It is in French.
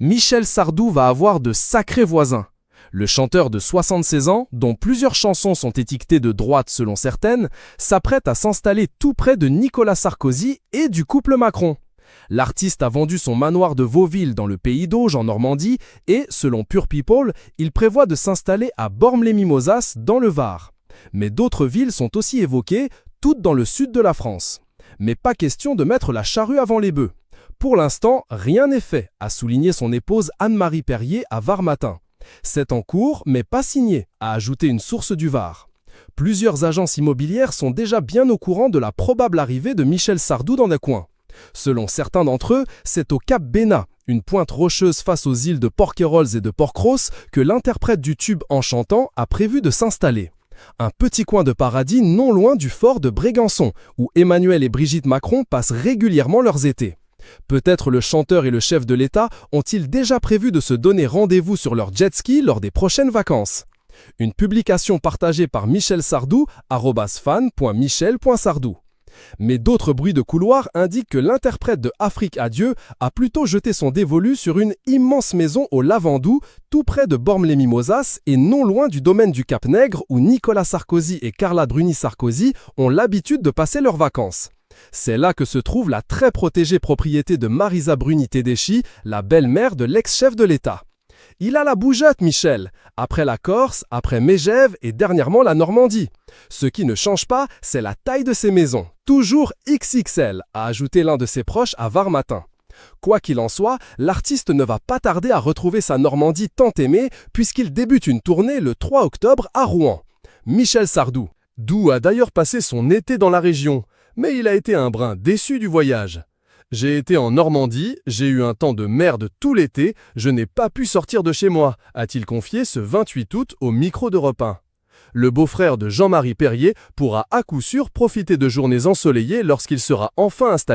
Michel Sardou va avoir de sacrés voisins. Le chanteur de 76 ans, dont plusieurs chansons sont étiquetées de droite selon certaines, s'apprête à s'installer tout près de Nicolas Sarkozy et du couple Macron. L'artiste a vendu son manoir de Vauville dans le Pays d'Auge en Normandie et, selon Pure People, il prévoit de s'installer à Bormes-les-Mimosas dans le Var. Mais d'autres villes sont aussi évoquées, toutes dans le sud de la France. Mais pas question de mettre la charrue avant les bœufs. Pour l'instant, rien n'est fait, a souligné son épouse Anne-Marie Perrier à Var Matin. C'est en cours, mais pas signé, a ajouté une source du Var. Plusieurs agences immobilières sont déjà bien au courant de la probable arrivée de Michel Sardou dans le coin. Selon certains d'entre eux, c'est au Cap Bénat, une pointe rocheuse face aux îles de Porquerolles et de Port-Cros, que l'interprète du tube En chantant a prévu de s'installer. Un petit coin de paradis non loin du fort de Brégançon, où Emmanuel et Brigitte Macron passent régulièrement leurs étés. Peut-être le chanteur et le chef de l'État ont-ils déjà prévu de se donner rendez-vous sur leur jet-ski lors des prochaines vacances. Une publication partagée par Michel Sardou, @fan.michel.sardou. Mais d'autres bruits de couloir indiquent que l'interprète de Afrique Adieu a plutôt jeté son dévolu sur une immense maison au Lavandou, tout près de Bormes-les-Mimosas et non loin du domaine du Cap-Nègre où Nicolas Sarkozy et Carla Bruni-Sarkozy ont l'habitude de passer leurs vacances. C'est là que se trouve la très protégée propriété de Marisa Bruni-Tedeschi, la belle-mère de l'ex-chef de l'État. Il a la bougeotte, Michel, après la Corse, après Megève et dernièrement la Normandie. Ce qui ne change pas, c'est la taille de ses maisons, toujours XXL, a ajouté l'un de ses proches à Var Matin. Quoi qu'il en soit, l'artiste ne va pas tarder à retrouver sa Normandie tant aimée puisqu'il débute une tournée le 3 octobre à Rouen. Michel Sardou. Dou a d'ailleurs passé son été dans la région, mais il a été un brin déçu du voyage. J'ai été en Normandie, j'ai eu un temps de merde tout l'été, je n'ai pas pu sortir de chez moi, a-t-il confié ce 28 août au micro d'Europe 1. Le beau-frère de Jean-Marie Perrier pourra à coup sûr profiter de journées ensoleillées lorsqu'il sera enfin installé